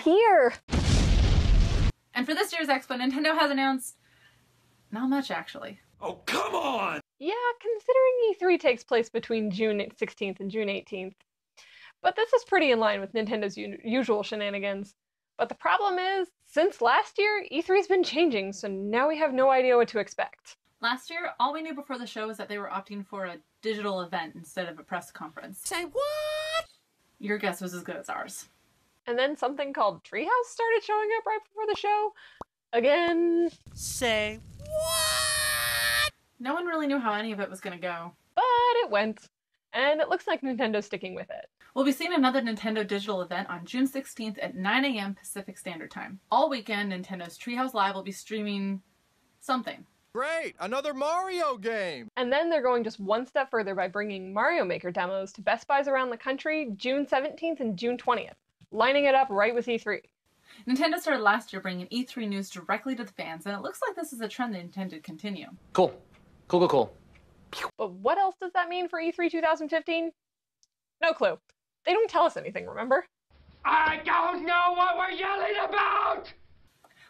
here! And for this year's Expo, Nintendo has announced not much, actually. Oh, come on! Yeah, considering E3 takes place between June 16th and June 18th. But this is pretty in line with Nintendo's usual shenanigans. But the problem is, since last year, E3's been changing, so now we have no idea what to expect. Last year, all we knew before the show was that they were opting for a digital event instead of a press conference. Say what? Your guess was as good as ours. And then something called Treehouse started showing up right before the show. Again. Say what? No one really knew how any of it was going to go. But it went. And it looks like Nintendo's sticking with it. We'll be seeing another Nintendo digital event on June 16th at 9 a.m. Pacific Standard Time. All weekend, Nintendo's Treehouse Live will be streaming something. Great! Another Mario game! And then they're going just one step further by bringing Mario Maker demos to Best Buys around the country June 17th and June 20th, lining it up right with E3. Nintendo started last year bringing E3 news directly to the fans, and it looks like this is a trend they intend to continue. Cool. Cool. But what else does that mean for E3 2015? No clue. They don't tell us anything, remember? I don't know what we're yelling about!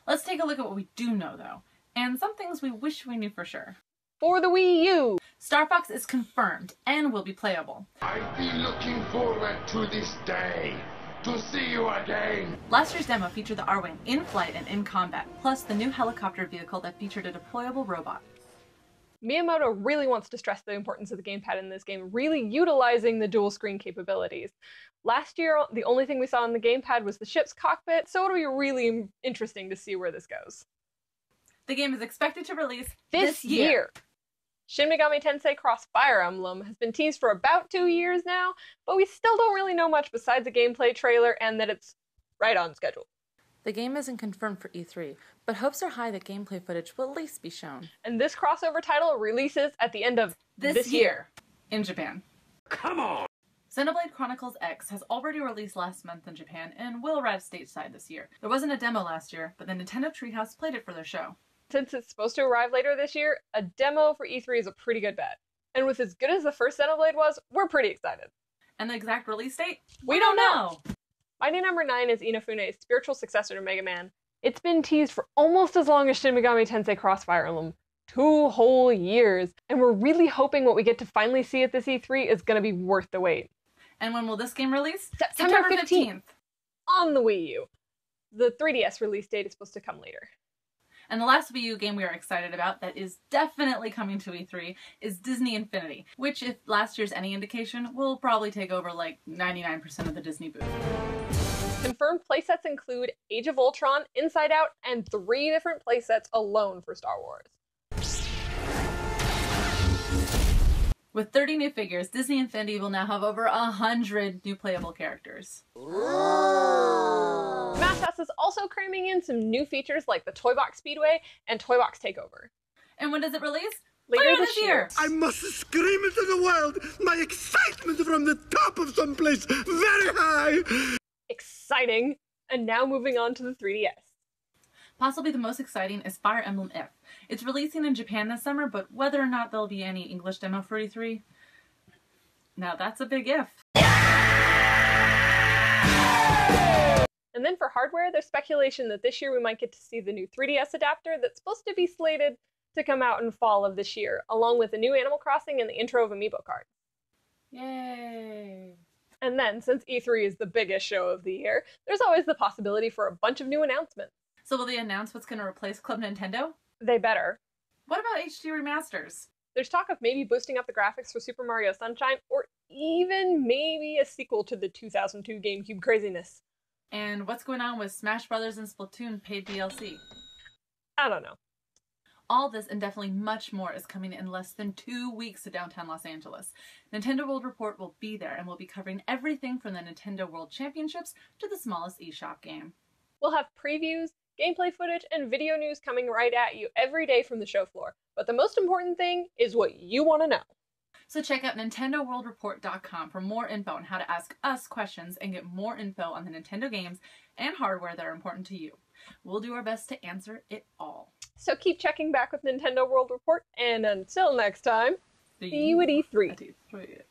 Let's take a look at what we do know, though, and some things we wish we knew for sure. For the Wii U! Star Fox is confirmed and will be playable. I've been looking forward to this day, to see you again. Last year's demo featured the R-Wing in flight and in combat, plus the new helicopter vehicle that featured a deployable robot. Miyamoto really wants to stress the importance of the gamepad in this game, really utilizing the dual screen capabilities. Last year, the only thing we saw on the gamepad was the ship's cockpit, so it'll be really interesting to see where this goes. The game is expected to release this year. Shin Megami Tensei Cross Fire Emblem has been teased for about 2 years now, but we still don't really know much besides a gameplay trailer and that it's right on schedule. The game isn't confirmed for E3, but hopes are high that gameplay footage will at least be shown. And this crossover title releases at the end of this year in Japan. Come on! Xenoblade Chronicles X has already released last month in Japan and will arrive stateside this year. There wasn't a demo last year, but the Nintendo Treehouse played it for their show. Since it's supposed to arrive later this year, a demo for E3 is a pretty good bet. And with as good as the first Xenoblade was, we're pretty excited. And the exact release date? We don't know! Mighty Number 9 is Inafune's spiritual successor to Mega Man. It's been teased for almost as long as Shin Megami Tensei Crossfire Emblem. 2 whole years. And we're really hoping what we get to finally see at this E3 is going to be worth the wait. And when will this game release? September 15th! On the Wii U. The 3DS release date is supposed to come later. And the last Wii U game we are excited about that is definitely coming to E3 is Disney Infinity, which, if last year's any indication, will probably take over like 99% of the Disney booth. Confirmed playsets include Age of Ultron, Inside Out, and 3 different playsets alone for Star Wars. With 30 new figures, Disney Infinity will now have over 100 new playable characters. Smash House is also cramming in some new features like the Toy Box Speedway and Toy Box Takeover. And when does it release? Later this year. I must scream into the world my excitement from the top of someplace very high! Exciting! And now moving on to the 3DS. Possibly the most exciting is Fire Emblem If. It's releasing in Japan this summer, but whether or not there'll be any English demo for E3, now that's a big if. And then for hardware, there's speculation that this year we might get to see the new 3DS adapter that's supposed to be slated to come out in fall of this year, along with a new Animal Crossing and the intro of Amiibo cards. Yay! And then, since E3 is the biggest show of the year, there's always the possibility for a bunch of new announcements. So will they announce what's going to replace Club Nintendo? They better. What about HD remasters? There's talk of maybe boosting up the graphics for Super Mario Sunshine, or even maybe a sequel to the 2002 GameCube craziness. And what's going on with Smash Brothers and Splatoon paid DLC? I don't know. All this and definitely much more is coming in less than 2 weeks to downtown Los Angeles. Nintendo World Report will be there and will be covering everything from the Nintendo World Championships to the smallest eShop game. We'll have previews, gameplay footage, and video news coming right at you every day from the show floor. But the most important thing is what you want to know. So check out NintendoWorldReport.com for more info on how to ask us questions and get more info on the Nintendo games and hardware that are important to you. We'll do our best to answer it all. So keep checking back with Nintendo World Report, and until next time, see you at E3.